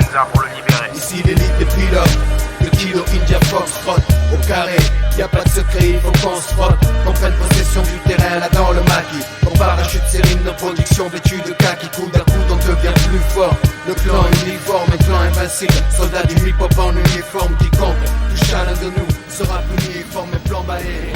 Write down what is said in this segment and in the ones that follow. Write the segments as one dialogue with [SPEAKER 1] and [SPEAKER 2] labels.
[SPEAKER 1] Potenza pour le libérer.
[SPEAKER 2] Ici l'élite des pilotes, le kilo India Foxtrot. Au carré, y a pas de secret, il faut qu'on se frotte. Qu'on prenne possession du terrain là dans le maquis. Au parachute série nos productions vêtues de cas qui coup d'un coup on devient plus fort. Le clan uniforme, un clan invincible. Soldats du hip-hop en uniforme. Quiconque touche à l'un de nous sera puni, formé plan balai.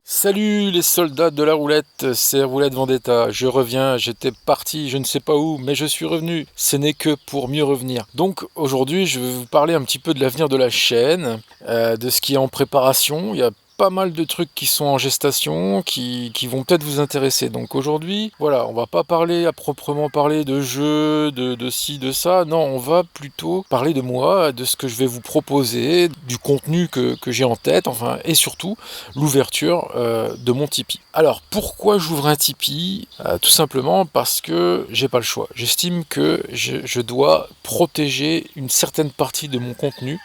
[SPEAKER 3] Salut les soldats de la roulette, c'est Roulette Vendetta. Je reviens, j'étais parti, je ne sais pas où, mais je suis revenu. Ce n'est que pour mieux revenir. Donc aujourd'hui, je vais vous parler un petit peu de l'avenir de la chaîne, de ce qui est en préparation. Il y a pas mal de trucs qui sont en gestation, qui vont peut-être vous intéresser. Donc aujourd'hui, voilà, on va pas parler à proprement parler de jeux, de ci, de ça. Non, on va plutôt parler de moi, de ce que je vais vous proposer, du contenu que j'ai en tête, enfin, et surtout l'ouverture de mon Tipeee. Alors, pourquoi j'ouvre un Tipeee ? Tout simplement parce que j'ai pas le choix. J'estime que je dois protéger une certaine partie de mon contenu.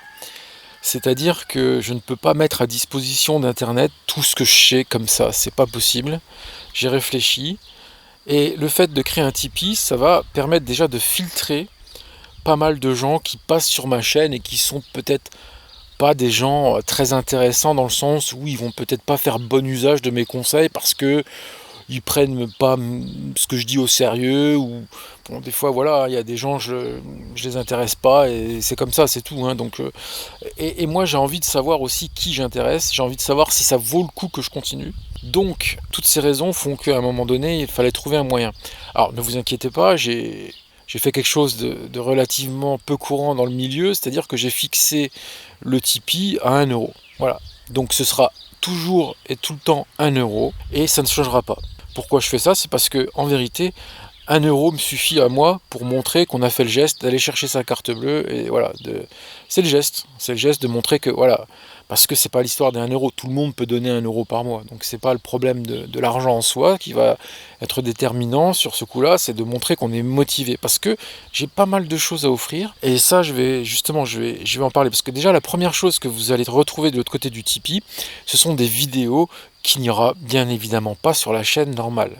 [SPEAKER 3] C'est-à-dire que je ne peux pas mettre à disposition d'Internet tout ce que je sais comme ça, c'est pas possible. J'ai réfléchi, et le fait de créer un Tipeee, ça va permettre déjà de filtrer pas mal de gens qui passent sur ma chaîne et qui sont peut-être pas des gens très intéressants dans le sens où ils vont peut-être pas faire bon usage de mes conseils parce que ils prennent pas ce que je dis au sérieux, ou bon, des fois voilà, il y a des gens je les intéresse pas et c'est comme ça, c'est tout, hein. Donc et moi j'ai envie de savoir aussi qui j'intéresse, j'ai envie de savoir si ça vaut le coup que je continue. Donc toutes ces raisons font qu'à un moment donné il fallait trouver un moyen. Alors ne vous inquiétez pas, j'ai fait quelque chose de relativement peu courant dans le milieu, c'est-à-dire que j'ai fixé le Tipeee à 1 euro. Voilà, donc ce sera toujours et tout le temps 1 euro et ça ne changera pas. Pourquoi je fais ça ? C'est parce que en vérité, 1 euro me suffit à moi pour montrer qu'on a fait le geste d'aller chercher sa carte bleue, et voilà, c'est le geste de montrer que voilà, parce que c'est pas l'histoire d'1 euro, tout le monde peut donner 1 euro par mois, donc c'est pas le problème de l'argent en soi qui va être déterminant sur ce coup-là, c'est de montrer qu'on est motivé, parce que j'ai pas mal de choses à offrir, et ça je vais en parler, parce que déjà la première chose que vous allez retrouver de l'autre côté du Tipeee, ce sont des vidéos qu'il n'y aura bien évidemment pas sur la chaîne normale.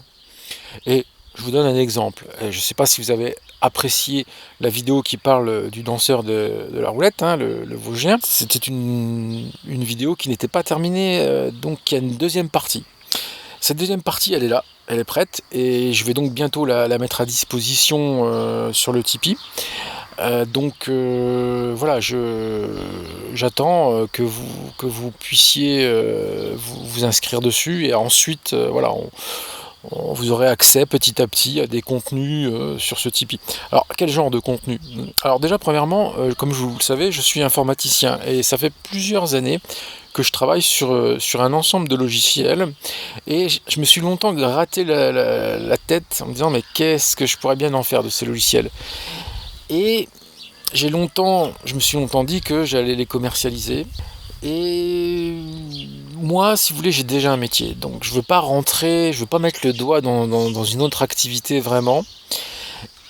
[SPEAKER 3] Et je vous donne un exemple. Je ne sais pas si vous avez apprécié la vidéo qui parle du danseur de la roulette, hein, le Vosgien. C'était une vidéo qui n'était pas terminée, donc il y a une deuxième partie. Cette deuxième partie, elle est là, elle est prête, et je vais donc bientôt la mettre à disposition sur le Tipeee. Donc voilà, j'attends que vous puissiez vous inscrire dessus, et ensuite voilà, vous aurez accès petit à petit à des contenus sur ce Tipeee. Alors quel genre de contenu ? Alors déjà premièrement, comme vous le savez, je suis informaticien et ça fait plusieurs années que je travaille sur un ensemble de logiciels, et je me suis longtemps gratté la tête en me disant mais qu'est-ce que je pourrais bien en faire de ces logiciels ? Et je me suis longtemps dit que j'allais les commercialiser. Et moi, si vous voulez, j'ai déjà un métier. Donc je veux pas mettre le doigt dans une autre activité vraiment.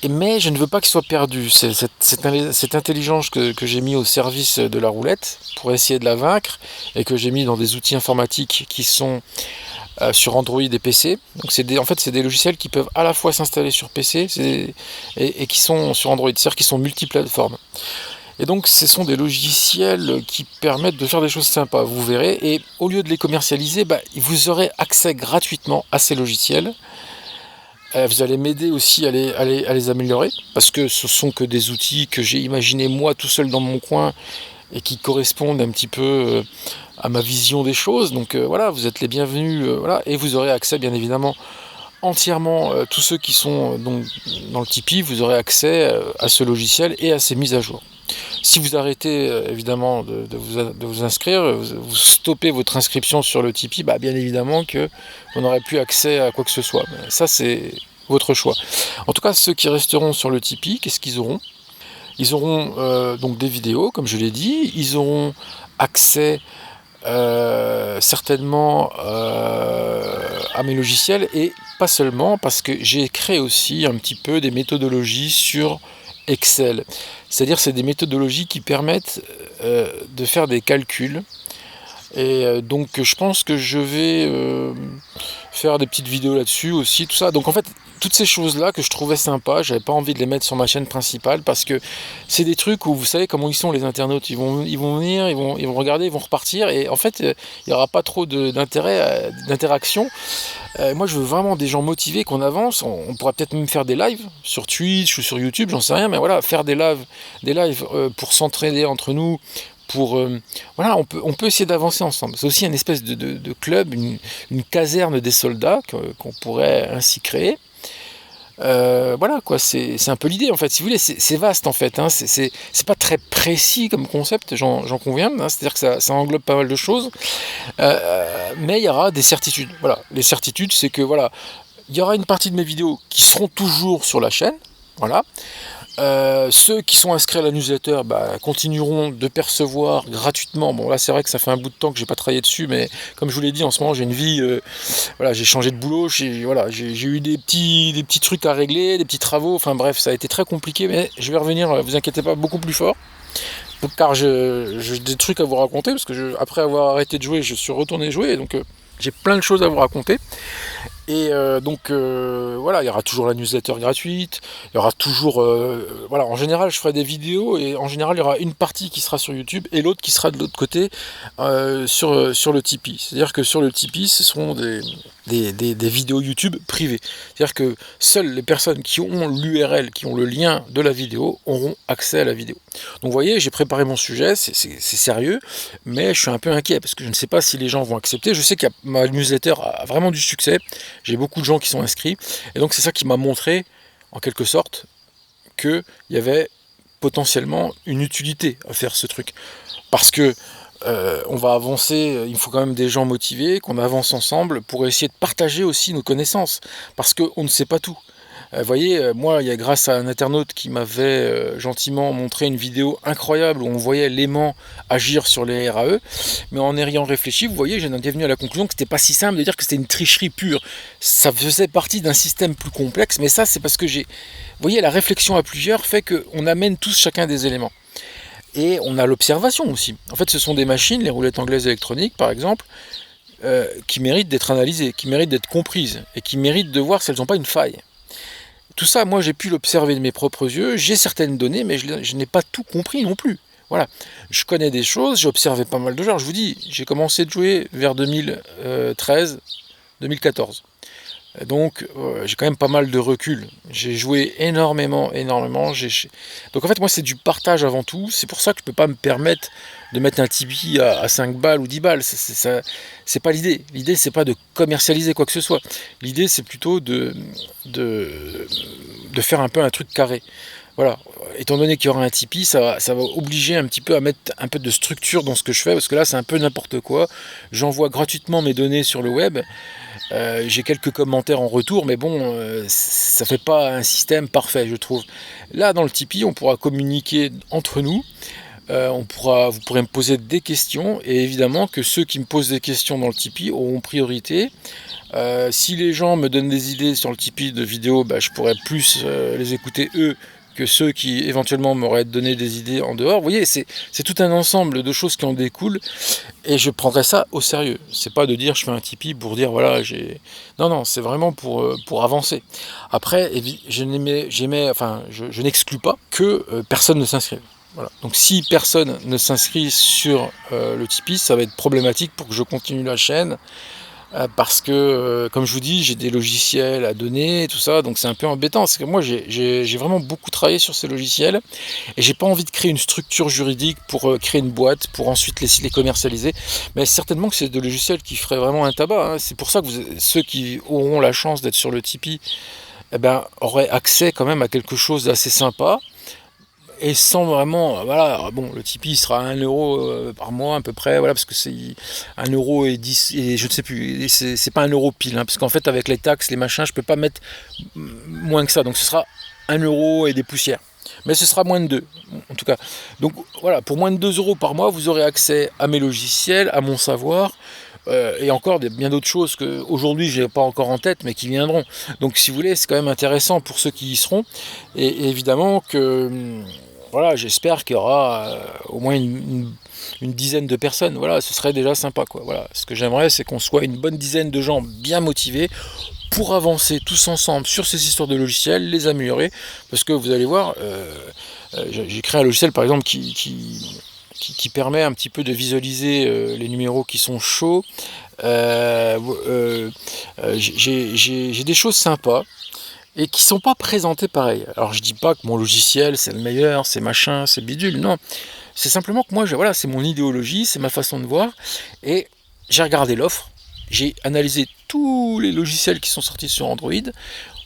[SPEAKER 3] Mais je ne veux pas qu'il soit perdu. C'est cette intelligence que j'ai mis au service de la roulette pour essayer de la vaincre, et que j'ai mis dans des outils informatiques qui sont sur Android et PC. Donc c'est des logiciels qui peuvent à la fois s'installer sur PC et qui sont sur Android, c'est-à-dire qui sont multiplateformes. Et donc ce sont des logiciels qui permettent de faire des choses sympas, vous verrez, et au lieu de les commercialiser, vous aurez accès gratuitement à ces logiciels. Vous allez m'aider aussi à les améliorer, parce que ce sont que des outils que j'ai imaginés moi tout seul dans mon coin, et qui correspondent un petit peu à ma vision des choses. Donc voilà, vous êtes les bienvenus, voilà, et vous aurez accès bien évidemment entièrement, tous ceux qui sont donc dans le Tipeee, vous aurez accès à ce logiciel et à ses mises à jour. Si vous arrêtez évidemment de vous inscrire, vous stoppez votre inscription sur le Tipeee, bien évidemment que vous n'aurez plus accès à quoi que ce soit. Mais ça, c'est votre choix. En tout cas, ceux qui resteront sur le Tipeee, qu'est-ce qu'ils auront ? Ils auront donc des vidéos, comme je l'ai dit. Ils auront accès certainement à mes logiciels, et pas seulement, parce que j'ai créé aussi un petit peu des méthodologies sur Excel. C'est-à-dire c'est des méthodologies qui permettent de faire des calculs Et donc je pense que je vais faire des petites vidéos là-dessus aussi, tout ça. Donc en fait, toutes ces choses-là que je trouvais sympas, j'avais pas envie de les mettre sur ma chaîne principale parce que c'est des trucs où vous savez comment ils sont les internautes. Ils vont venir, ils vont regarder, ils vont repartir et en fait, il n'y aura pas trop d'intérêt, d'interaction. Moi, je veux vraiment des gens motivés, qu'on avance. On pourrait peut-être même faire des lives sur Twitch ou sur YouTube, j'en sais rien, mais voilà, faire des lives pour s'entraider entre nous. Voilà, on peut essayer d'avancer ensemble. C'est aussi une espèce de club, une caserne des soldats qu'on pourrait ainsi créer. Voilà quoi, c'est un peu l'idée en fait. Si vous voulez, c'est vaste en fait. Hein. C'est pas très précis comme concept, j'en conviens. Hein. C'est-à-dire que ça englobe pas mal de choses. Mais il y aura des certitudes. Voilà, les certitudes, c'est que voilà, il y aura une partie de mes vidéos qui seront toujours sur la chaîne. Voilà. Ceux qui sont inscrits à la newsletter continueront de percevoir gratuitement. Bon là c'est vrai que ça fait un bout de temps que j'ai pas travaillé dessus, mais comme je vous l'ai dit, en ce moment j'ai une vie, voilà, j'ai changé de boulot, j'ai eu des petits trucs à régler, des petits travaux, enfin bref, ça a été très compliqué, mais je vais revenir, vous inquiétez pas, beaucoup plus fort. Car j'ai des trucs à vous raconter, parce que après avoir arrêté de jouer, je suis retourné jouer, donc j'ai plein de choses à vous raconter. Et donc voilà, il y aura toujours la newsletter gratuite, il y aura toujours, voilà, en général je ferai des vidéos et en général il y aura une partie qui sera sur YouTube et l'autre qui sera de l'autre côté sur le Tipeee. C'est-à-dire que sur le Tipeee, ce seront des vidéos YouTube privées. C'est-à-dire que seules les personnes qui ont l'URL, qui ont le lien de la vidéo, auront accès à la vidéo. Donc vous voyez, j'ai préparé mon sujet, c'est sérieux, mais je suis un peu inquiet parce que je ne sais pas si les gens vont accepter. Je sais que ma newsletter a vraiment du succès. J'ai beaucoup de gens qui sont inscrits, et donc c'est ça qui m'a montré, en quelque sorte, qu'il y avait potentiellement une utilité à faire ce truc. Parce que on va avancer, il faut quand même des gens motivés, qu'on avance ensemble pour essayer de partager aussi nos connaissances, parce qu'on ne sait pas tout. Vous voyez, moi, il y a grâce à un internaute qui m'avait gentiment montré une vidéo incroyable où on voyait l'aimant agir sur les RAE, mais en ayant réfléchi, vous voyez, j'en étais venu à la conclusion que c'était pas si simple de dire que c'était une tricherie pure. Ça faisait partie d'un système plus complexe, mais ça, c'est parce que vous voyez, la réflexion à plusieurs fait qu'on amène tous chacun des éléments. Et on a l'observation aussi. En fait, ce sont des machines, les roulettes anglaises électroniques, par exemple, qui méritent d'être analysées, qui méritent d'être comprises, et qui méritent de voir si elles n'ont pas une faille. Tout ça, moi, j'ai pu l'observer de mes propres yeux. J'ai certaines données, mais je n'ai pas tout compris non plus. Voilà. Je connais des choses, j'ai observé pas mal de joueurs. Je vous dis, j'ai commencé de jouer vers 2013, 2014. Donc, j'ai quand même pas mal de recul. J'ai joué énormément. Donc, en fait, moi, c'est du partage avant tout. C'est pour ça que je ne peux pas me permettre de mettre un Tipeee à 5 balles ou 10 balles. C'est pas l'idée. L'idée, c'est pas de commercialiser quoi que ce soit. L'idée, c'est plutôt de faire un peu un truc carré. Voilà. Étant donné qu'il y aura un Tipeee, ça va obliger un petit peu à mettre un peu de structure dans ce que je fais, parce que là, c'est un peu n'importe quoi. J'envoie gratuitement mes données sur le web. J'ai quelques commentaires en retour, mais bon, ça fait pas un système parfait, je trouve. Là, dans le Tipeee, on pourra communiquer entre nous. Vous pourrez me poser des questions, et évidemment que ceux qui me posent des questions dans le Tipeee auront priorité. Si les gens me donnent des idées sur le Tipeee de vidéos, je pourrais plus les écouter eux que ceux qui éventuellement m'auraient donné des idées en dehors. Vous voyez, c'est tout un ensemble de choses qui en découlent, et je prendrai ça au sérieux. C'est pas de dire je fais un Tipeee pour dire voilà, non, c'est vraiment pour avancer. Après, je n'exclus pas que personne ne s'inscrive. Voilà. Donc si personne ne s'inscrit sur le Tipeee, ça va être problématique pour que je continue la chaîne. Parce que, comme je vous dis, j'ai des logiciels à donner, tout ça, donc c'est un peu embêtant. Parce que moi, j'ai vraiment beaucoup travaillé sur ces logiciels, et j'ai pas envie de créer une structure juridique pour créer une boîte, pour ensuite les commercialiser. Mais certainement que c'est des logiciels qui feraient vraiment un tabac. Hein. C'est pour ça que ceux qui auront la chance d'être sur le Tipeee, auraient accès quand même à quelque chose d'assez sympa. Et sans vraiment, voilà, bon, le Tipeee sera à 1 euro par mois à peu près, voilà, parce que c'est 1 euro et 10, et je ne sais plus, c'est pas 1 euro pile, hein, parce qu'en fait, avec les taxes, les machins, je peux pas mettre moins que ça, donc ce sera 1 euro et des poussières. Mais ce sera moins de 2, en tout cas. Donc voilà, pour moins de 2 euros par mois, vous aurez accès à mes logiciels, à mon savoir, et encore bien d'autres choses qu'aujourd'hui je n'ai pas encore en tête, mais qui viendront. Donc si vous voulez, c'est quand même intéressant pour ceux qui y seront, et évidemment que voilà, j'espère qu'il y aura au moins une dizaine de personnes. Voilà, ce serait déjà sympa, quoi. Voilà, ce que j'aimerais, c'est qu'on soit une bonne dizaine de gens bien motivés pour avancer tous ensemble sur ces histoires de logiciels, les améliorer, parce que vous allez voir, j'ai créé un logiciel par exemple qui permet un petit peu de visualiser les numéros qui sont chauds. J'ai des choses sympas et qui sont pas présentées pareil. Alors je dis pas que mon logiciel c'est le meilleur, c'est machin, c'est bidule, non. C'est simplement que moi, voilà, c'est mon idéologie, c'est ma façon de voir, et j'ai regardé l'offre, j'ai analysé tous les logiciels qui sont sortis sur Android,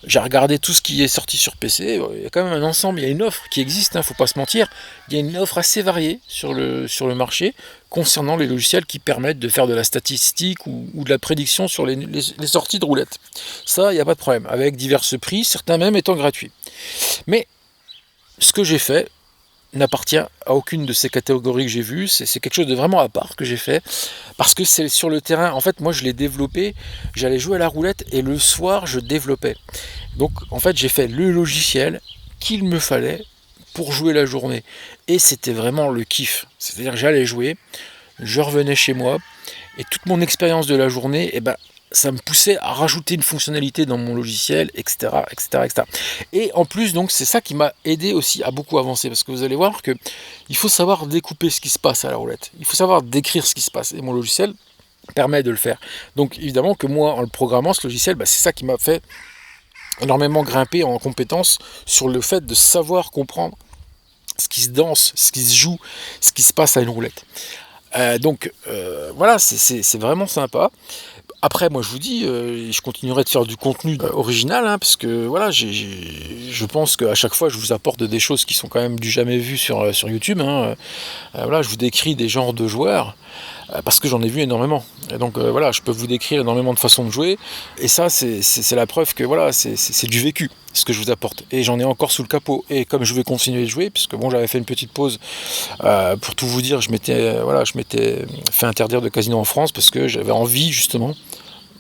[SPEAKER 3] j'ai regardé tout ce qui est sorti sur PC, il y a quand même un ensemble, il y a une offre qui existe, faut pas se mentir, il y a une offre assez variée sur le marché concernant les logiciels qui permettent de faire de la statistique ou de la prédiction sur les sorties de roulettes. Ça, il n'y a pas de problème, avec divers prix, certains même étant gratuits. Mais ce que j'ai fait n'appartient à aucune de ces catégories que j'ai vues, c'est quelque chose de vraiment à part que j'ai fait, parce que c'est sur le terrain, en fait moi je l'ai développé, j'allais jouer à la roulette et le soir je développais. Donc en fait j'ai fait le logiciel qu'il me fallait pour jouer la journée, et c'était vraiment le kiff, c'est-à-dire que j'allais jouer, je revenais chez moi, et toute mon expérience de la journée, ça me poussait à rajouter une fonctionnalité dans mon logiciel, etc., etc., etc. Et en plus, donc, c'est ça qui m'a aidé aussi à beaucoup avancer, parce que vous allez voir que il faut savoir découper ce qui se passe à la roulette. Il faut savoir décrire ce qui se passe. Et mon logiciel permet de le faire. Donc, évidemment que moi, en le programmant, ce logiciel, c'est ça qui m'a fait énormément grimper en compétences sur le fait de savoir comprendre ce qui se danse, ce qui se joue, ce qui se passe à une roulette. Voilà, c'est vraiment sympa. Après, moi, je vous dis, je continuerai de faire du contenu original, parce que voilà, je pense qu'à chaque fois, je vous apporte des choses qui sont quand même du jamais vu sur YouTube. Voilà, je vous décris des genres de joueurs parce que j'en ai vu énormément. Et donc voilà, je peux vous décrire énormément de façons de jouer. Et ça, c'est la preuve que voilà, c'est du vécu, ce que je vous apporte. Et j'en ai encore sous le capot. Et comme je vais continuer de jouer, puisque bon, j'avais fait une petite pause pour tout vous dire, je m'étais fait interdire de casino en France parce que j'avais envie justement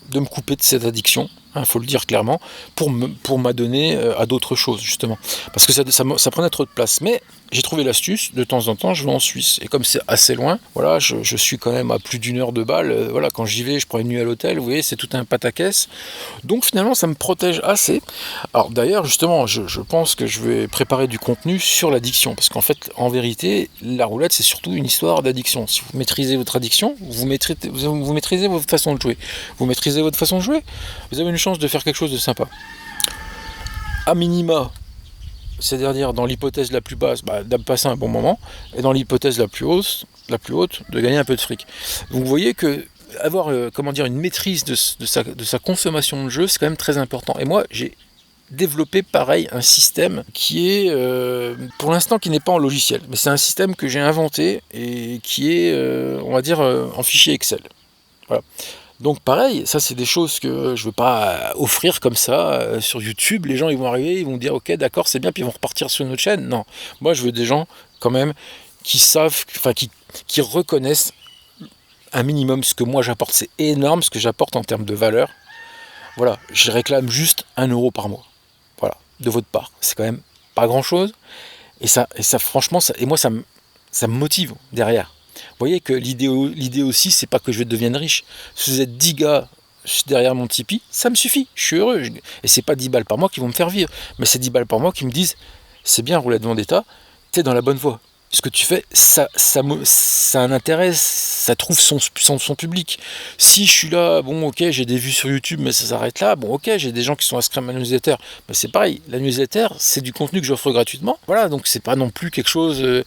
[SPEAKER 3] de me couper de cette addiction, faut le dire clairement, pour m'adonner à d'autres choses justement, parce que ça prenait trop de place. Mais j'ai trouvé l'astuce, de temps en temps je vais en Suisse, et comme c'est assez loin, voilà, je suis quand même à plus d'une heure de balle, voilà, quand j'y vais je prends une nuit à l'hôtel, vous voyez, c'est tout un pataquès, donc finalement ça me protège assez. Alors d'ailleurs justement, je pense que je vais préparer du contenu sur l'addiction, parce qu'en fait, en vérité, la roulette c'est surtout une histoire d'addiction. Si vous maîtrisez votre addiction, vous maîtrisez votre façon de jouer. Vous maîtrisez votre façon de jouer, vous avez une chance de faire quelque chose de sympa. À minima, c'est-à-dire dans l'hypothèse la plus basse, de passer un bon moment, et dans l'hypothèse la plus haute, de gagner un peu de fric. Donc vous voyez que avoir une maîtrise de sa consommation de jeu, c'est quand même très important. Et moi, j'ai développé pareil un système qui est, pour l'instant, qui n'est pas en logiciel, mais c'est un système que j'ai inventé et qui est, en fichier Excel. Voilà. Donc pareil, ça c'est des choses que je ne veux pas offrir comme ça sur YouTube. Les gens ils vont arriver, ils vont dire ok d'accord c'est bien, puis ils vont repartir sur notre chaîne. Non, moi je veux des gens quand même qui savent, qui reconnaissent un minimum ce que moi j'apporte. C'est énorme ce que j'apporte en termes de valeur. Voilà, je réclame juste 1 euro par mois. Voilà, de votre part. C'est quand même pas grand chose. Et ça franchement, moi ça me motive derrière. Vous voyez que l'idée aussi, c'est pas que je devienne riche. Si vous êtes 10 gars derrière mon Tipeee, ça me suffit, je suis heureux. Et c'est pas 10 balles par mois qui vont me faire vivre, mais c'est 10 balles par mois qui me disent c'est bien, Roulette Vendetta, t'es dans la bonne voie. Ce que tu fais, ça a un intérêt, ça trouve son public. Si je suis là, bon ok, j'ai des vues sur YouTube, mais ça s'arrête là, bon ok, j'ai des gens qui sont inscrits à ma newsletter, mais c'est pareil, la newsletter, c'est du contenu que j'offre gratuitement. Voilà, donc c'est pas non plus quelque chose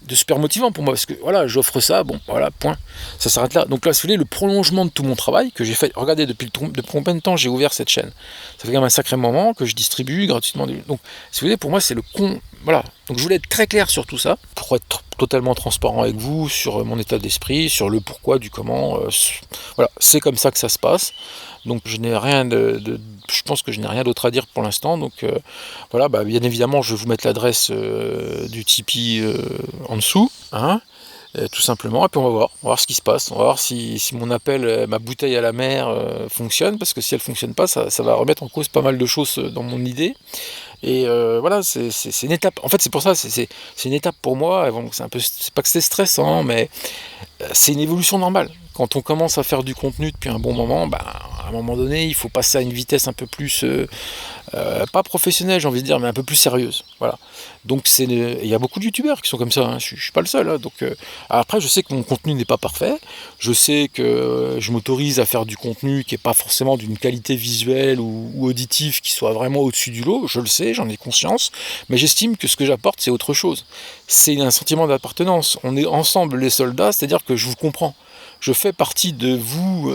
[SPEAKER 3] de super motivant pour moi, parce que voilà, j'offre ça, bon voilà, point, ça s'arrête là. Donc là, si vous voulez, le prolongement de tout mon travail que j'ai fait, regardez depuis combien de temps j'ai ouvert cette chaîne, ça fait quand même un sacré moment que je distribue gratuitement. Donc si vous voulez, pour moi c'est voilà, donc je voulais être très clair sur tout ça, pour être totalement transparent avec vous sur mon état d'esprit, sur le pourquoi du comment, voilà, c'est comme ça que ça se passe. Donc je n'ai rien je pense que je n'ai rien d'autre à dire pour l'instant. Donc voilà, bien évidemment, je vais vous mettre l'adresse du Tipeee en dessous, tout simplement. Et puis on va voir ce qui se passe. On va voir si mon appel, ma bouteille à la mer fonctionne, parce que si elle fonctionne pas, ça va remettre en cause pas mal de choses dans mon idée. Et voilà, c'est une étape. En fait, c'est pour ça, c'est une étape pour moi. Bon, c'est pas que c'est stressant, mais c'est une évolution normale. Quand on commence à faire du contenu depuis un bon moment, à un moment donné, il faut passer à une vitesse un peu plus, pas professionnelle, j'ai envie de dire, mais un peu plus sérieuse. Voilà. Donc il y a beaucoup de youtubeurs qui sont comme ça, hein. Je suis pas le seul. Hein. Donc, après, je sais que mon contenu n'est pas parfait. Je sais que je m'autorise à faire du contenu qui n'est pas forcément d'une qualité visuelle ou auditive qui soit vraiment au-dessus du lot. Je le sais, j'en ai conscience. Mais j'estime que ce que j'apporte, c'est autre chose. C'est un sentiment d'appartenance. On est ensemble les soldats, c'est-à-dire que je vous comprends. Je fais partie de vous,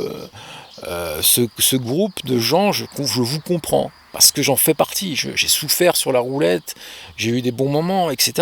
[SPEAKER 3] ce groupe de gens, je vous comprends. Parce que j'en fais partie, j'ai souffert sur la roulette, j'ai eu des bons moments, etc.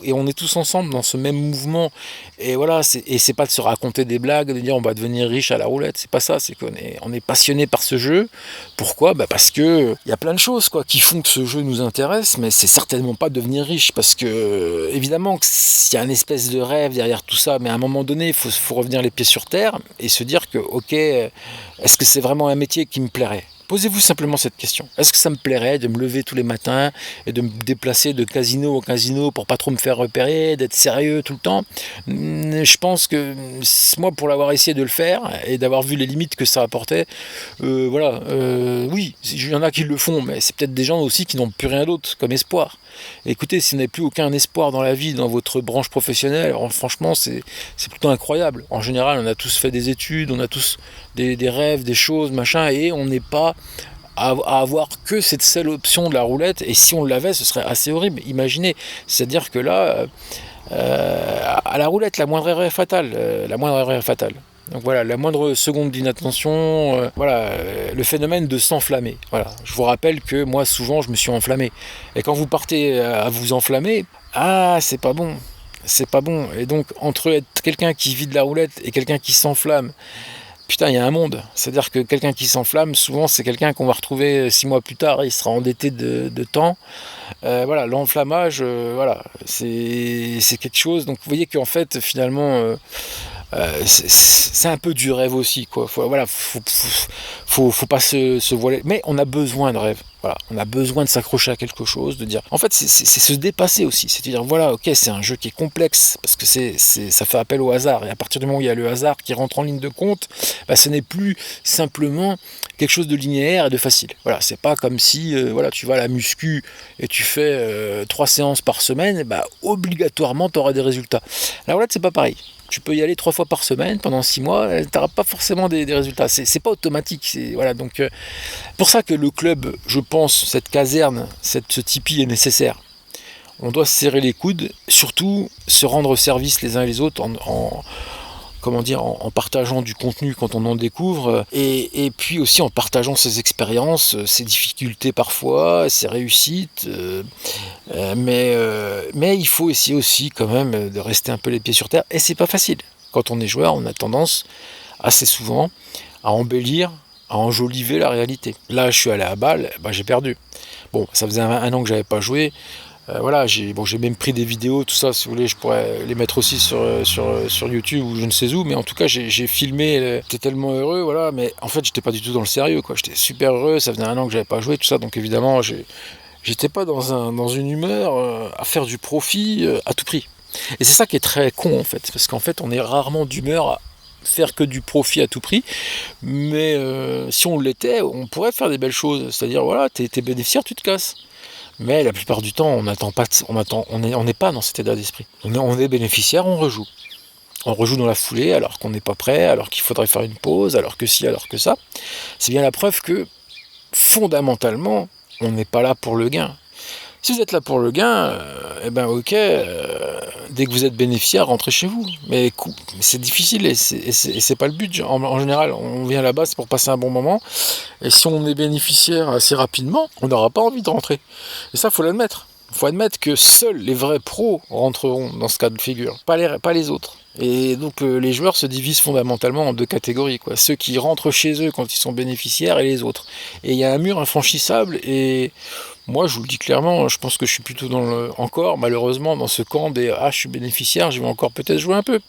[SPEAKER 3] Et on est tous ensemble dans ce même mouvement. Et voilà, c'est pas de se raconter des blagues, de dire on va devenir riche à la roulette, c'est pas ça, c'est qu'on est passionné par ce jeu. Pourquoi ? Parce que il y a plein de choses qui font que ce jeu nous intéresse, mais c'est certainement pas devenir riche, parce que évidemment qu'il y a une espèce de rêve derrière tout ça, mais à un moment donné, il faut revenir les pieds sur terre et se dire que, ok, est-ce que c'est vraiment un métier qui me plairait ? Posez-vous simplement cette question. Est-ce que ça me plairait de me lever tous les matins et de me déplacer de casino en casino pour pas trop me faire repérer, d'être sérieux tout le temps ? Je pense que moi, pour l'avoir essayé de le faire et d'avoir vu les limites que ça apportait, oui, il y en a qui le font, mais c'est peut-être des gens aussi qui n'ont plus rien d'autre comme espoir. Écoutez, si vous n'avez plus aucun espoir dans la vie, dans votre branche professionnelle, alors franchement, c'est plutôt incroyable. En général, on a tous fait des études, on a tous des rêves, des choses, machin, et on n'est pas à avoir que cette seule option de la roulette. Et si on l'avait, ce serait assez horrible. Imaginez, c'est-à-dire que là, à la roulette, la moindre erreur est fatale. Donc voilà, la moindre seconde d'inattention, le phénomène de s'enflammer. Voilà, je vous rappelle que moi, souvent, je me suis enflammé. Et quand vous partez à vous enflammer, c'est pas bon. C'est pas bon. Et donc, entre être quelqu'un qui vit de la roulette et quelqu'un qui s'enflamme, putain, il y a un monde. C'est-à-dire que quelqu'un qui s'enflamme, souvent, c'est quelqu'un qu'on va retrouver 6 mois plus tard, il sera endetté de temps. L'enflammage, c'est quelque chose. Donc, vous voyez qu'en fait, finalement... c'est un peu du rêve aussi, quoi. Faut pas se voiler. Mais on a besoin de rêve. Voilà, on a besoin de s'accrocher à quelque chose, de dire. En fait, c'est se dépasser aussi. C'est de dire, voilà, ok, c'est un jeu qui est complexe parce que ça fait appel au hasard. Et à partir du moment où il y a le hasard qui rentre en ligne de compte, ce n'est plus simplement quelque chose de linéaire et de facile. Voilà, c'est pas comme si, tu vas à la muscu et tu fais 3 séances par semaine, obligatoirement, tu auras des résultats. La roulette, c'est pas pareil. Tu peux y aller 3 fois par semaine pendant 6 mois, tu n'auras pas forcément des résultats. C'est pas automatique. Donc pour ça que le club, je pense, cette caserne, ce tipi est nécessaire. On doit se serrer les coudes, surtout se rendre service les uns et les autres en partageant du contenu quand on en découvre, et puis aussi en partageant ses expériences, ses difficultés parfois, ses réussites, mais il faut essayer aussi quand même de rester un peu les pieds sur terre, et c'est pas facile. Quand on est joueur, on a tendance assez souvent à embellir, à enjoliver la réalité. Là, je suis allé à Bâle, j'ai perdu. Bon, ça faisait un an que j'avais pas joué. J'ai même pris des vidéos, tout ça, si vous voulez, je pourrais les mettre aussi sur YouTube ou je ne sais où, mais en tout cas, j'ai filmé, j'étais tellement heureux, mais en fait, j'étais pas du tout dans le sérieux, quoi. J'étais super heureux, ça faisait un an que j'avais pas joué, tout ça, donc évidemment, j'étais pas dans une humeur à faire du profit à tout prix. Et c'est ça qui est très con, en fait, parce qu'en fait, on est rarement d'humeur à faire que du profit à tout prix, mais si on l'était, on pourrait faire des belles choses, c'est-à-dire, t'es bénéficiaire, tu te casses. Mais la plupart du temps, on n'est pas dans cet état d'esprit. On est bénéficiaire, on rejoue. On rejoue dans la foulée alors qu'on n'est pas prêt, alors qu'il faudrait faire une pause, alors que ci, alors que ça. C'est bien la preuve que, fondamentalement, on n'est pas là pour le gain. Si vous êtes là pour le gain, dès que vous êtes bénéficiaire, rentrez chez vous. Mais c'est difficile et c'est pas le but. En général, on vient là-bas, c'est pour passer un bon moment. Et si on est bénéficiaire assez rapidement, on n'aura pas envie de rentrer. Et ça, il faut l'admettre. Il faut admettre que seuls les vrais pros rentreront dans ce cas de figure, pas les autres. Et donc les joueurs se divisent fondamentalement en 2 catégories, quoi. Ceux qui rentrent chez eux quand ils sont bénéficiaires et les autres. Et il y a un mur infranchissable, et moi je vous le dis clairement, je pense que je suis plutôt malheureusement dans ce camp des je suis bénéficiaire, je vais encore peut-être jouer un peu.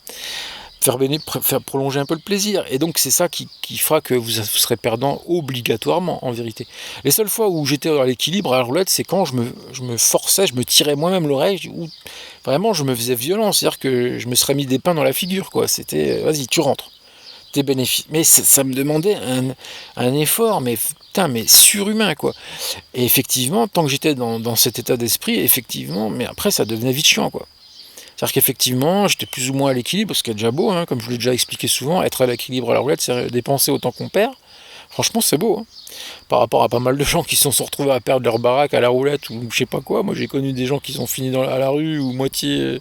[SPEAKER 3] faire prolonger un peu le plaisir. Et donc c'est ça qui fera que vous serez perdant obligatoirement, en vérité. Les seules fois où j'étais dans l'équilibre à la roulette, c'est quand je me forçais, je me tirais moi-même l'oreille, où vraiment je me faisais violence, c'est-à-dire que je me serais mis des pains dans la figure, quoi. C'était, vas-y, tu rentres. Tes bénéfices. Mais ça me demandait un effort, mais putain, mais surhumain, quoi. Et effectivement, tant que j'étais dans cet état d'esprit, effectivement, mais après ça devenait vite chiant, quoi. C'est-à-dire qu'effectivement, j'étais plus ou moins à l'équilibre, ce qui est déjà beau, hein, comme je vous l'ai déjà expliqué souvent, être à l'équilibre à la roulette, c'est dépenser autant qu'on perd. Franchement, c'est beau, hein. Par rapport à pas mal de gens qui se sont retrouvés à perdre leur baraque à la roulette ou je sais pas quoi. Moi, j'ai connu des gens qui sont finis à la rue ou moitié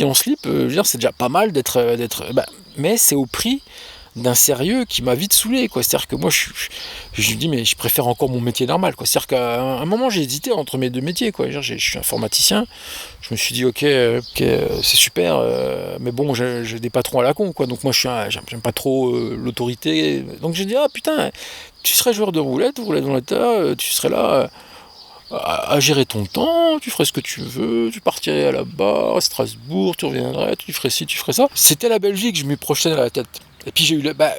[SPEAKER 3] en slip. Je veux dire, c'est déjà pas mal d'être. Mais c'est au prix d'un sérieux qui m'a vite saoulé, quoi. C'est-à-dire que moi je me dis mais je préfère encore mon métier normal, quoi. C'est-à-dire qu'à un moment j'ai hésité entre mes deux métiers, quoi. Je suis informaticien, je me suis dit ok, c'est super, mais bon j'ai des patrons à la con, quoi. Donc moi j'aime pas trop l'autorité, donc j'ai dit ah putain, tu serais joueur de roulette dans l'état, tu serais là à gérer ton temps, tu ferais ce que tu veux, tu partirais à la barre, à Strasbourg, tu reviendrais, tu ferais ci, tu ferais ça. C'était la Belgique, je m'y projetais dans la tête. Et puis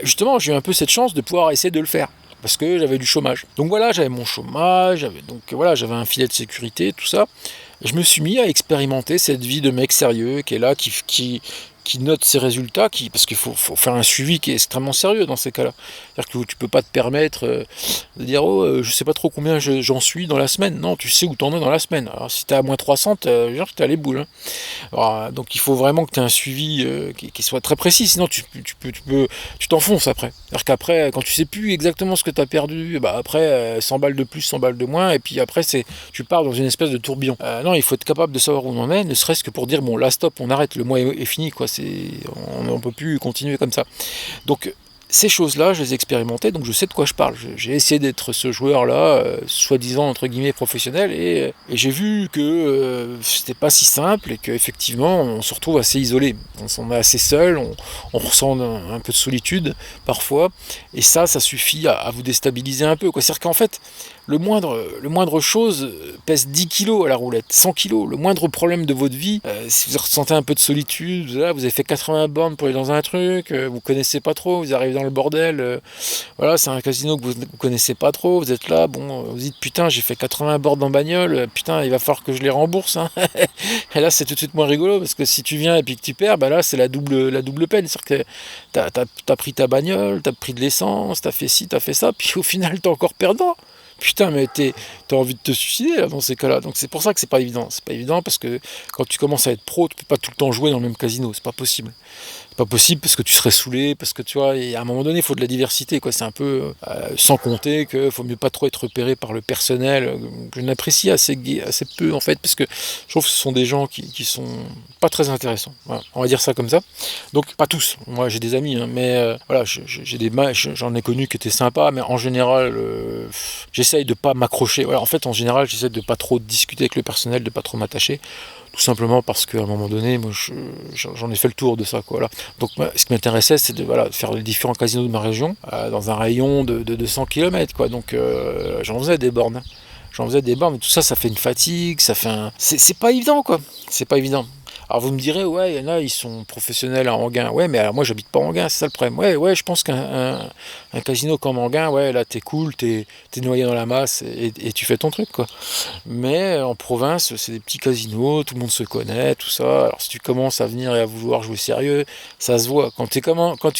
[SPEAKER 3] justement, j'ai eu un peu cette chance de pouvoir essayer de le faire. Parce que j'avais du chômage. Donc voilà, j'avais mon chômage, j'avais un filet de sécurité, tout ça. Et je me suis mis à expérimenter cette vie de mec sérieux qui est là, qui note ses résultats, parce qu'il faut faire un suivi qui est extrêmement sérieux dans ces cas-là. C'est-à-dire que tu peux pas te permettre de dire je sais pas trop combien j'en suis dans la semaine. Non, tu sais où t'en es dans la semaine. Alors si t'es à moins 300, t'es à les boules. Hein. Alors, donc il faut vraiment que tu aies un suivi qui soit très précis, sinon tu t'enfonces après. C'est-à-dire qu'après, quand tu sais plus exactement ce que tu as perdu, après 100 balles de plus, 100 balles de moins, et puis après tu pars dans une espèce de tourbillon. Non, il faut être capable de savoir où on en est, ne serait-ce que pour dire bon là stop, on arrête, le mois est fini, quoi. On peut plus continuer comme ça. Donc ces choses-là, je les ai expérimentées, donc je sais de quoi je parle. J'ai essayé d'être ce joueur-là, soi-disant entre guillemets professionnel, et j'ai vu que c'était pas si simple et qu'effectivement on se retrouve assez isolé. On est assez seul, on ressent un peu de solitude parfois, et ça suffit à vous déstabiliser un peu, quoi. C'est-à-dire qu'en fait, le moindre chose pèse 10 kilos à la roulette, 100 kilos. Le moindre problème de votre vie, si vous ressentez un peu de solitude, là, vous avez fait 80 bornes pour aller dans un truc, vous connaissez pas trop, vous arrivez dans le bordel, voilà, c'est un casino que vous connaissez pas trop, vous êtes là, bon, vous dites putain, j'ai fait 80 bornes en bagnole, putain, il va falloir que je les rembourse, hein. Et là, c'est tout de suite moins rigolo, parce que si tu viens et puis que tu perds, là, c'est la double peine. C'est-à-dire que t'as pris ta bagnole, t'as pris de l'essence, t'as fait ci, t'as fait ça, puis au final, t'es encore perdant. Putain, mais t'as envie de te suicider là, dans ces cas-là. Donc c'est pour ça que c'est pas évident. C'est pas évident parce que quand tu commences à être pro, tu peux pas tout le temps jouer dans le même casino. C'est pas possible. C'est pas possible parce que tu serais saoulé, parce que tu vois, et à un moment donné, il faut de la diversité, quoi. C'est un peu sans compter qu'il faut mieux pas trop être repéré par le personnel que je n'apprécie assez peu en fait, parce que je trouve que ce sont des gens qui sont pas très intéressants. Voilà, on va dire ça comme ça. Donc pas tous. Moi j'ai des amis, hein, mais voilà, j'en ai connu qui étaient sympas, mais en général, j'essaye de pas m'accrocher. Voilà, en fait, en général, j'essaie de pas trop discuter avec le personnel, de pas trop m'attacher. Tout simplement parce qu'à un moment donné, moi, j'en ai fait le tour de ça, quoi. Voilà. Donc, moi, ce qui m'intéressait, c'est de faire les différents casinos de ma région dans un rayon de 200 km, quoi. Donc, j'en faisais des bornes. Et tout ça, ça fait une fatigue, ça fait c'est pas évident, quoi. C'est pas évident. Alors vous me direz, ouais, il y en a, ils sont professionnels à Enghien. Ouais, mais alors moi, j'habite pas Enghien, c'est ça le problème. Ouais, je pense qu'un casino comme Enghien, ouais, là, t'es cool, t'es noyé dans la masse et tu fais ton truc, quoi. Mais en province, c'est des petits casinos, tout le monde se connaît, tout ça. Alors si tu commences à venir et à vouloir jouer sérieux, ça se voit. Quand tu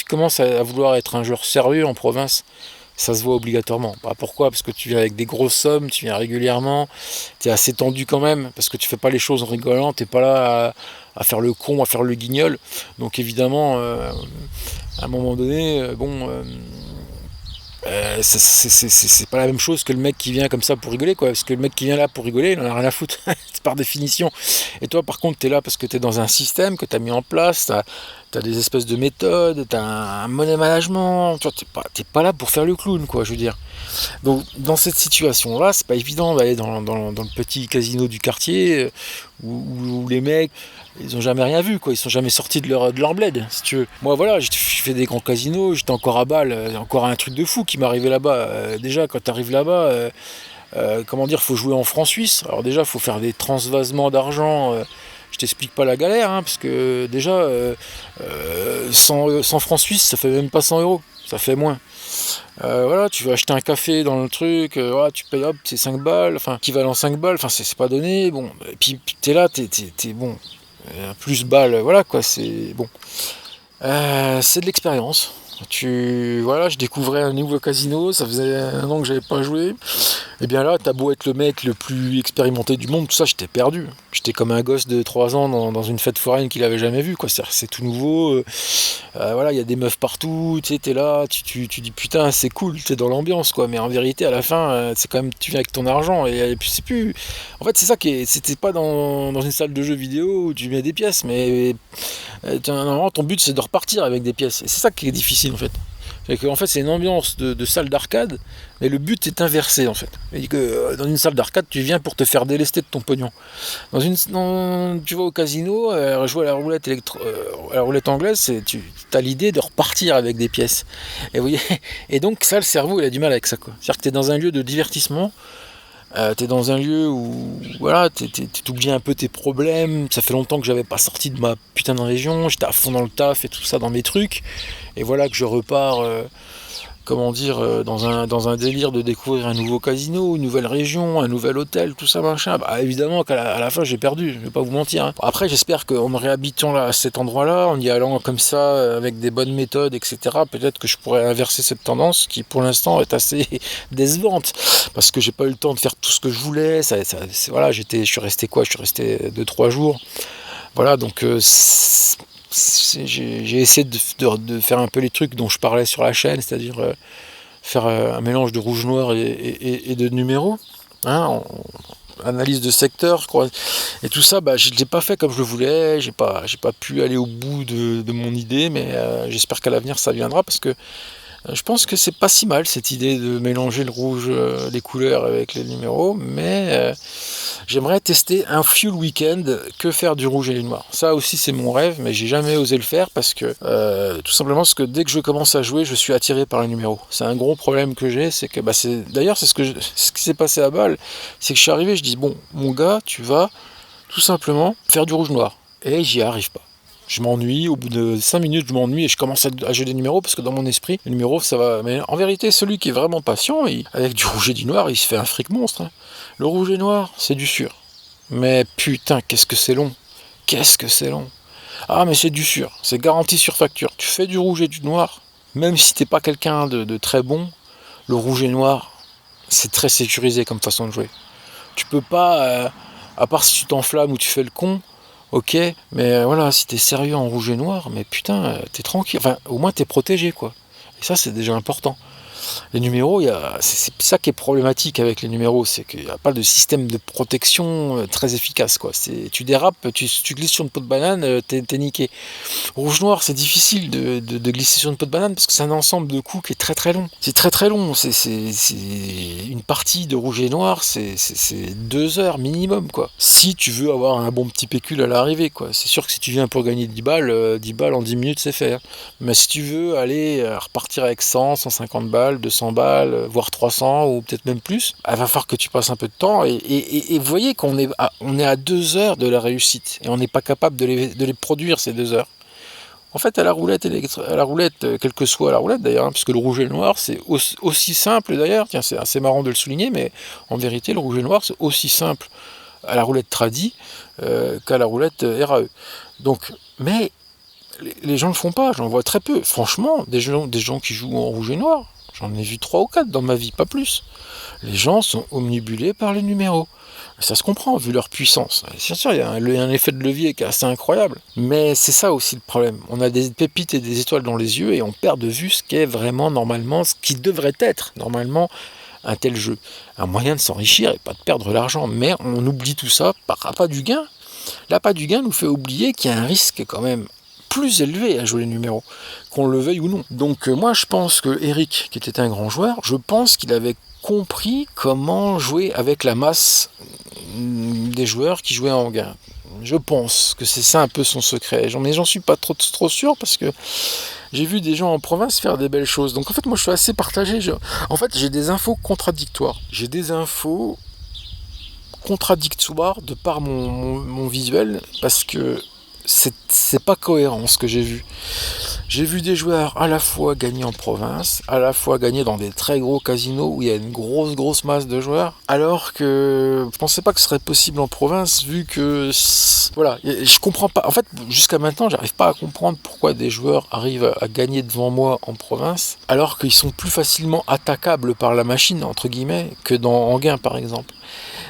[SPEAKER 3] commences à vouloir être un joueur sérieux en province, ça se voit obligatoirement. Pourquoi ? Parce que tu viens avec des grosses sommes, tu viens régulièrement, tu es assez tendu quand même, parce que tu fais pas les choses en rigolant, tu n'es pas là à faire le con, à faire le guignol. Donc évidemment, à un moment donné, c'est pas la même chose que le mec qui vient comme ça pour rigoler, quoi. Parce que le mec qui vient là pour rigoler, il en a rien à foutre, par définition. Et toi, par contre, t'es là parce que t'es dans un système que t'as mis en place, t'as des espèces de méthodes, t'as un money management, tu vois, t'es pas là pour faire le clown, quoi, je veux dire. Donc, dans cette situation-là, c'est pas évident d'aller dans le petit casino du quartier où les mecs, ils ont jamais rien vu, quoi. Ils sont jamais sortis de leur bled, si tu veux. Moi, voilà, j'ai fait des grands casinos, j'étais encore à Bâle, encore un truc de fou qui m'est arrivé là-bas. Déjà, quand t'arrives là-bas, faut jouer en francs suisses. Alors déjà, faut faire des transvasements d'argent Je t'explique pas la galère, hein, parce que déjà 100 francs suisses, ça fait même pas 100 euros, ça fait moins. Voilà, tu vas acheter un café dans le truc, voilà, tu payes, hop, c'est 5 balles, enfin, équivalent 5 balles, enfin, c'est pas donné, bon, et puis t'es là, t'es bon, plus balles, voilà, quoi, c'est bon. C'est de l'expérience. Voilà, je découvrais un nouveau casino, ça faisait 1 an que j'avais pas joué. Et bien là, t'as beau être le mec le plus expérimenté du monde, tout ça, j'étais perdu. J'étais comme un gosse de 3 ans dans une fête foraine qu'il avait jamais vue, quoi. C'est tout nouveau. Voilà, il y a des meufs partout, tu sais, t'es là, tu dis putain, c'est cool, t'es dans l'ambiance, quoi. Mais en vérité, à la fin, c'est quand même, tu viens avec ton argent, et puis c'est plus. En fait, c'est ça qui est. C'était pas dans une salle de jeux vidéo où tu mets des pièces, mais normalement, ton but c'est de repartir avec des pièces. Et c'est ça qui est difficile, en fait. En fait, c'est une ambiance de salle d'arcade, mais le but est inversé, en fait. Dans une salle d'arcade, tu viens pour te faire délester de ton pognon. Tu vas au casino, jouer à la roulette à la roulette anglaise, tu as l'idée de repartir avec des pièces. Et, vous voyez, et donc ça, le cerveau, il a du mal avec ça, quoi. C'est-à-dire que tu es dans un lieu de divertissement, tu es dans un lieu où voilà, tu t'oublies un peu tes problèmes. Ça fait longtemps que j'avais pas sorti de ma putain de région, j'étais à fond dans le taf et tout ça, dans mes trucs. Et voilà que je repars, dans un délire de découvrir un nouveau casino, une nouvelle région, un nouvel hôtel, tout ça, machin. Bah, évidemment qu'à la fin, j'ai perdu, je vais pas vous mentir. Hein. Après, j'espère qu'en me réhabitant là, à cet endroit-là, en y allant comme ça, avec des bonnes méthodes, etc., peut-être que je pourrais inverser cette tendance qui, pour l'instant, est assez décevante. Parce que j'ai pas eu le temps de faire tout ce que je voulais. Voilà, je suis resté 2-3 jours. Voilà, donc j'ai essayé de faire un peu les trucs dont je parlais sur la chaîne, c'est-à-dire faire un mélange de rouge-noir et de numéros, hein, analyse de secteur, et tout ça, je ne l'ai pas fait comme je le voulais, j'ai pas pu aller au bout de mon idée, mais j'espère qu'à l'avenir ça viendra, parce que je pense que c'est pas si mal cette idée de mélanger le rouge, les couleurs avec les numéros, mais j'aimerais tester un full week-end que faire du rouge et du noir. Ça aussi c'est mon rêve, mais j'ai jamais osé le faire parce que tout simplement parce que dès que je commence à jouer, je suis attiré par les numéros. C'est un gros problème que j'ai, c'est que d'ailleurs c'est ce qui s'est passé à Bâle, c'est que je suis arrivé, je dis bon mon gars, tu vas tout simplement faire du rouge noir, et j'y arrive pas. Je m'ennuie, au bout de 5 minutes je m'ennuie et je commence à jouer des numéros parce que dans mon esprit, les numéros ça va. Mais en vérité, celui qui est vraiment patient, avec du rouge et du noir, il se fait un fric monstre. Hein. Le rouge et noir, c'est du sûr. Mais putain, qu'est-ce que c'est long. Qu'est-ce que c'est long. Ah mais c'est du sûr, c'est garanti sur facture. Tu fais du rouge et du noir, même si t'es pas quelqu'un de très bon, le rouge et noir, c'est très sécurisé comme façon de jouer. Tu peux pas, à part si tu t'enflammes ou tu fais le con, ok, mais voilà, si t'es sérieux en rouge et noir, mais putain, t'es tranquille, enfin, au moins t'es protégé, quoi. Et ça, c'est déjà important. Les numéros, c'est ça qui est problématique avec les numéros, c'est qu'il n'y a pas de système de protection très efficace, quoi. Tu dérapes, tu glisses sur une peau de banane, t'es niqué. Rouge-noir, c'est difficile de glisser sur une peau de banane parce que c'est un ensemble de coups qui est très très long. C'est très très long, c'est une partie de rouge et noir, c'est 2 heures minimum, quoi. Si tu veux avoir un bon petit pécule à l'arrivée, quoi. C'est sûr que si tu viens pour gagner 10 balles, 10 balles en 10 minutes, c'est fait. Hein. Mais si tu veux aller repartir avec 100, 150 balles, 200 balles, voire 300 ou peut-être même plus, il va falloir que tu passes un peu de temps et vous voyez qu'on est à 2 heures de la réussite et on n'est pas capable de les produire ces 2 heures. En fait, à la roulette, quelle que soit la roulette d'ailleurs, hein, puisque le rouge et le noir c'est aussi simple d'ailleurs, tiens c'est assez marrant de le souligner, mais en vérité le rouge et le noir c'est aussi simple à la roulette tradi qu'à la roulette RAE. Donc, mais les gens ne le font pas, j'en vois très peu. Franchement, des gens qui jouent en rouge et noir, j'en ai vu 3 ou 4 dans ma vie, pas plus. Les gens sont omnibulés par les numéros. Ça se comprend, vu leur puissance. C'est sûr, il y a un effet de levier qui est assez incroyable. Mais c'est ça aussi le problème. On a des pépites et des étoiles dans les yeux et on perd de vue ce qu'est vraiment normalement, ce qui devrait être normalement un tel jeu. Un moyen de s'enrichir et pas de perdre l'argent. Mais on oublie tout ça par l'appât du gain. L'appât du gain nous fait oublier qu'il y a un risque quand même plus élevé à jouer les numéros, qu'on le veuille ou non. Donc moi je pense que Eric, qui était un grand joueur, je pense qu'il avait compris comment jouer avec la masse des joueurs qui jouaient en gain. Je pense que c'est ça un peu son secret. Mais j'en suis pas trop sûr parce que j'ai vu des gens en province faire des belles choses. Donc en fait moi je suis assez partagé. En fait j'ai des infos contradictoires. J'ai des infos contradictoire de par mon visuel, parce que c'est pas cohérent ce que j'ai vu. J'ai vu des joueurs à la fois gagner en province, à la fois gagner dans des très gros casinos où il y a une grosse masse de joueurs, alors que je pensais pas que ce serait possible en province, vu que voilà, je comprends pas. En fait, jusqu'à maintenant, j'arrive pas à comprendre pourquoi des joueurs arrivent à gagner devant moi en province, alors qu'ils sont plus facilement attaquables par la machine entre guillemets que dans Enghien par exemple.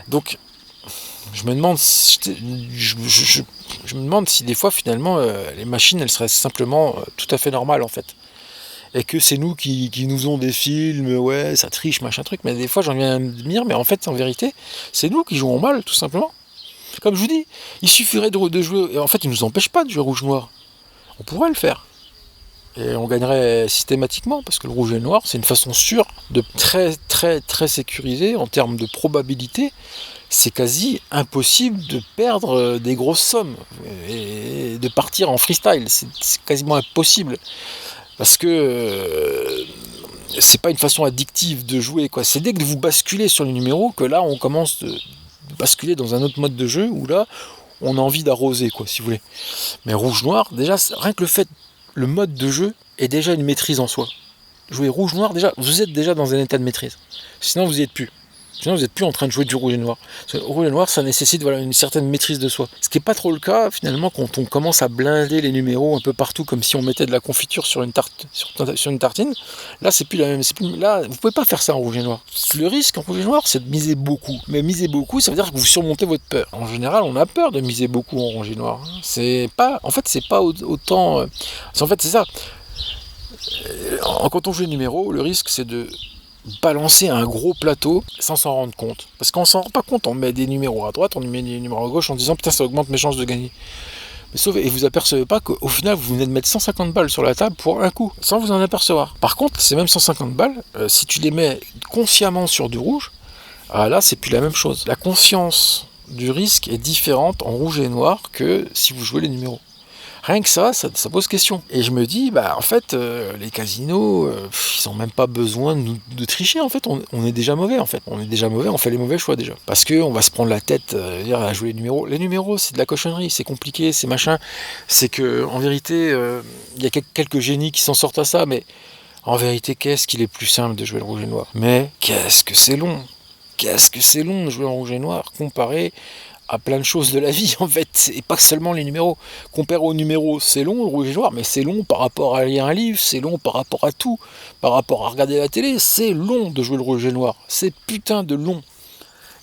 [SPEAKER 3] Donc je me demande si, je me demande si des fois finalement les machines elles seraient simplement tout à fait normales en fait. Et que c'est nous qui nous ont des films, ouais ça triche machin truc, mais des fois j'en viens à me dire, mais en fait en vérité c'est nous qui jouons mal tout simplement. Comme je vous dis, il suffirait de jouer, et en fait ils nous empêchent pas de jouer rouge-noir. On pourrait le faire. Et on gagnerait systématiquement, parce que le rouge et le noir, c'est une façon sûre de très sécurisée en termes de probabilité. C'est quasi impossible de perdre des grosses sommes et de partir en freestyle. C'est quasiment impossible. Parce que c'est pas une façon addictive de jouer, quoi. C'est dès que vous basculez sur le numéro que là, on commence de basculer dans un autre mode de jeu où là, on a envie d'arroser, quoi, si vous voulez. Mais rouge-noir, déjà, rien que le mode de jeu est déjà une maîtrise en soi. Jouer rouge-noir, déjà, vous êtes déjà dans un état de maîtrise. Sinon, vous n'y êtes plus. Sinon, vous n'êtes plus en train de jouer du rouge et noir. Parce que le rouge et noir, ça nécessite une certaine maîtrise de soi. Ce qui n'est pas trop le cas, finalement, quand on commence à blinder les numéros un peu partout, comme si on mettait de la confiture sur une tartine. Là, c'est plus la même. Là, vous ne pouvez pas faire ça en rouge et noir. Le risque en rouge et noir, c'est de miser beaucoup. Mais miser beaucoup, ça veut dire que vous surmontez votre peur. En général, on a peur de miser beaucoup en rouge et noir. En fait, c'est pas autant. En fait, c'est ça. Quand on joue les numéros, le risque, c'est de balancer un gros plateau sans s'en rendre compte. Parce qu'on s'en rend pas compte, on met des numéros à droite, on met des numéros à gauche en disant putain ça augmente mes chances de gagner. Et vous apercevez pas qu'au final vous venez de mettre 150 balles sur la table pour un coup, sans vous en apercevoir. Par contre, ces mêmes 150 balles, si tu les mets consciemment sur du rouge, là c'est plus la même chose. La conscience du risque est différente en rouge et noir que si vous jouez les numéros. Rien que ça pose question. Et je me dis, en fait, les casinos, ils n'ont même pas besoin de tricher, en fait. On est déjà mauvais, en fait. On est déjà mauvais, on fait les mauvais choix, déjà. Parce qu'on va se prendre la tête à jouer les numéros. Les numéros, c'est de la cochonnerie, c'est compliqué, c'est machin. C'est que, en vérité, il y a quelques génies qui s'en sortent à ça, mais en vérité, qu'est-ce qu'il est plus simple de jouer le rouge et noir. Mais qu'est-ce que c'est long. Qu'est-ce que c'est long de jouer en rouge et noir, comparé à plein de choses de la vie en fait, et pas seulement les numéros. Comparé aux numéros, c'est long le rouge et noir, mais c'est long par rapport à lire un livre, c'est long par rapport à tout, par rapport à regarder la télé, c'est long de jouer le rouge et noir, c'est putain de long.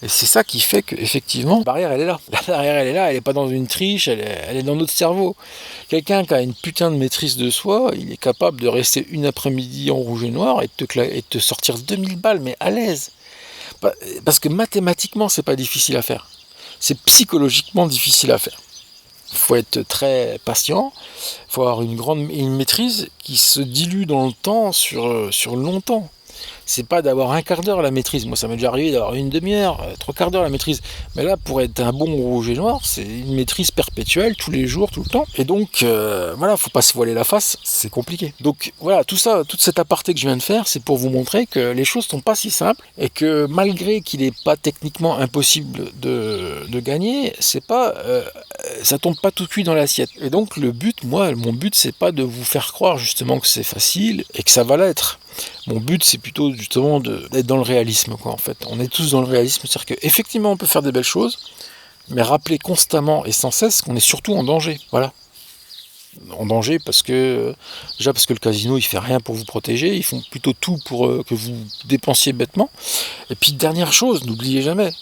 [SPEAKER 3] Et c'est ça qui fait qu'effectivement, la barrière elle est là. La barrière elle est là, elle est pas dans une triche, elle est dans notre cerveau. Quelqu'un qui a une putain de maîtrise de soi, il est capable de rester une après-midi en rouge et noir et de te sortir 2000 balles, mais à l'aise. Parce que mathématiquement, c'est pas difficile à faire. C'est psychologiquement difficile à faire. Il faut être très patient, il faut avoir une maîtrise qui se dilue dans le temps sur longtemps. C'est pas d'avoir un quart d'heure la maîtrise. Moi, ça m'est déjà arrivé d'avoir une demi-heure, 3/4 d'heure la maîtrise. Mais là, pour être un bon rouge et noir, c'est une maîtrise perpétuelle, tous les jours, tout le temps. Et donc, faut pas se voiler la face, c'est compliqué. Donc, voilà, tout ça, toute cette aparté que je viens de faire, c'est pour vous montrer que les choses sont pas si simples et que malgré qu'il n'est pas techniquement impossible de gagner, c'est pas, ça tombe pas tout cuit dans l'assiette. Et donc, mon but, c'est pas de vous faire croire justement que c'est facile et que ça va l'être. Mon but, c'est plutôt justement d'être dans le réalisme, quoi, en fait. On est tous dans le réalisme, c'est-à-dire qu'effectivement, on peut faire des belles choses, mais rappeler constamment et sans cesse qu'on est surtout en danger. Voilà. En danger parce que le casino, il fait rien pour vous protéger, ils font plutôt tout pour que vous dépensiez bêtement. Et puis, dernière chose, n'oubliez jamais,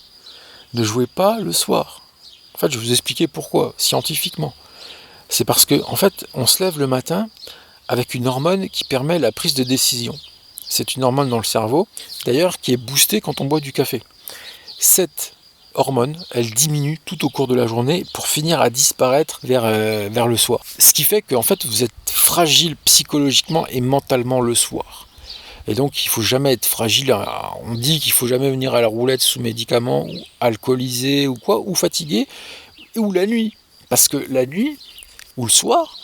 [SPEAKER 3] ne jouez pas le soir. En fait, je vais vous expliquer pourquoi, scientifiquement. C'est parce que, en fait, on se lève le matin avec une hormone qui permet la prise de décision. C'est une hormone dans le cerveau, d'ailleurs, qui est boostée quand on boit du café. Cette hormone, elle diminue tout au cours de la journée pour finir à disparaître vers le soir. Ce qui fait qu'en fait, vous êtes fragile psychologiquement et mentalement le soir. Et donc, il ne faut jamais être fragile. On dit qu'il ne faut jamais venir à la roulette sous médicaments, ou alcoolisé, ou quoi, ou fatigué, ou la nuit. Parce que la nuit, ou le soir,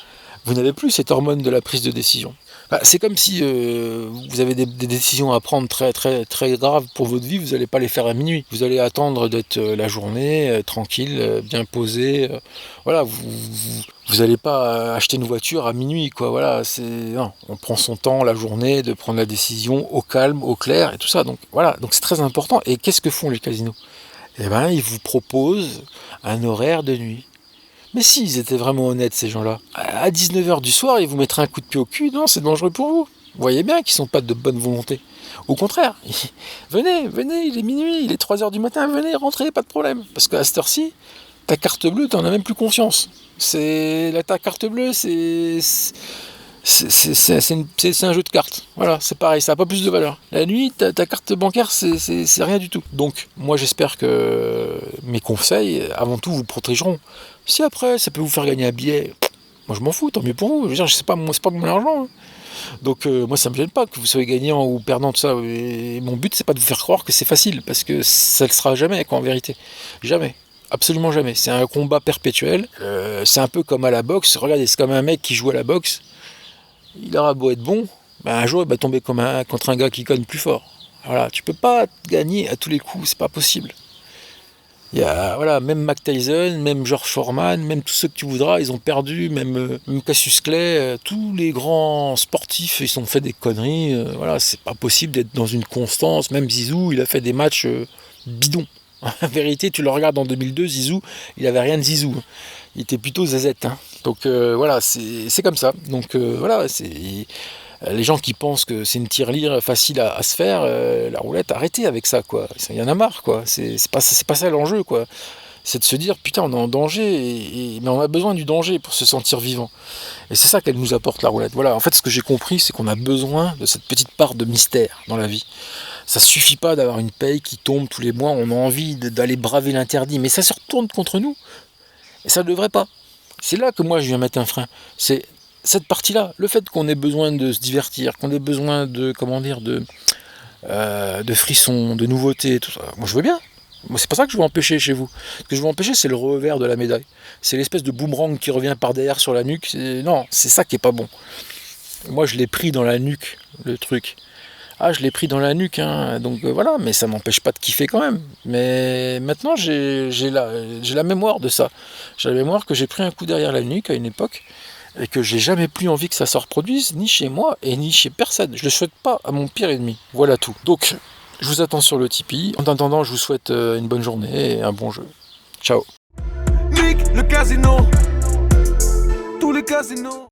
[SPEAKER 3] vous n'avez plus cette hormone de la prise de décision. C'est comme si vous avez des décisions à prendre très très très graves pour votre vie, vous n'allez pas les faire à minuit. Vous allez attendre d'être la journée tranquille, bien posé. Voilà, vous n'allez pas acheter une voiture à minuit, quoi. Voilà, non, on prend son temps la journée de prendre la décision au calme, au clair et tout ça. Donc voilà, donc c'est très important. Et qu'est-ce que font les casinos? Eh ben, ils vous proposent un horaire de nuit. Mais si, ils étaient vraiment honnêtes, ces gens-là. À 19h du soir, ils vous mettraient un coup de pied au cul. Non, c'est dangereux pour vous. Vous voyez bien qu'ils ne sont pas de bonne volonté. Au contraire, venez, il est minuit, il est 3h du matin, venez, rentrez, pas de problème. Parce qu'à cette heure-ci, ta carte bleue, tu n'en as même plus confiance. Ta carte bleue, c'est un jeu de cartes. Voilà, c'est pareil, ça n'a pas plus de valeur. La nuit, ta carte bancaire, c'est rien du tout. Donc, moi, j'espère que mes conseils, avant tout, vous protégeront. Si après, ça peut vous faire gagner un billet, moi, je m'en fous, tant mieux pour vous. Je veux dire, c'est pas mon argent. Hein. Donc, moi, ça me gêne pas que vous soyez gagnant ou perdant, tout ça. Et mon but, c'est pas de vous faire croire que c'est facile, parce que ça ne le sera jamais, quoi, en vérité. Jamais. Absolument jamais. C'est un combat perpétuel. C'est un peu comme à la boxe. Regardez, c'est comme un mec qui joue à la boxe. Il aura beau être bon, un jour il va tomber contre un gars qui cogne plus fort. Voilà, tu peux pas gagner à tous les coups, c'est pas possible. Il y a, même Mike Tyson, même George Foreman, même tous ceux que tu voudras, ils ont perdu, même Cassius Clay, tous les grands sportifs, ils se sont fait des conneries. Voilà, c'est pas possible d'être dans une constance. Même Zizou, il a fait des matchs bidons. En vérité, tu le regardes en 2002, Zizou, il avait rien de Zizou. Il était plutôt zazette. Hein. Donc voilà, c'est comme ça. Donc voilà, les gens qui pensent que c'est une tirelire facile à se faire, la roulette, arrêtez avec ça, quoi. Il y en a marre, quoi. C'est pas ça l'enjeu, quoi. C'est de se dire, putain, on est en danger, mais on a besoin du danger pour se sentir vivant. Et c'est ça qu'elle nous apporte, la roulette. Voilà, en fait, ce que j'ai compris, c'est qu'on a besoin de cette petite part de mystère dans la vie. Ça suffit pas d'avoir une paye qui tombe tous les mois, on a envie d'aller braver l'interdit, mais ça se retourne contre nous. Et ça ne devrait pas. C'est là que moi je viens mettre un frein. C'est cette partie-là, le fait qu'on ait besoin de se divertir, qu'on ait besoin de frissons, de nouveautés, tout ça. Moi je veux bien. Moi c'est pas ça que je veux empêcher chez vous. Ce que je veux empêcher, c'est le revers de la médaille. C'est l'espèce de boomerang qui revient par derrière sur la nuque. Non, c'est ça qui est pas bon. Moi je l'ai pris dans la nuque, le truc. Ah, je l'ai pris dans la nuque, hein. Donc voilà, mais ça m'empêche pas de kiffer quand même. Mais maintenant, j'ai la mémoire de ça. J'ai la mémoire que j'ai pris un coup derrière la nuque à une époque et que j'ai jamais plus envie que ça se reproduise, ni chez moi et ni chez personne. Je le souhaite pas à mon pire ennemi. Voilà tout. Donc, je vous attends sur le Tipeee. En attendant, je vous souhaite une bonne journée et un bon jeu. Ciao.
[SPEAKER 1] Nique le casino, tous les casinos.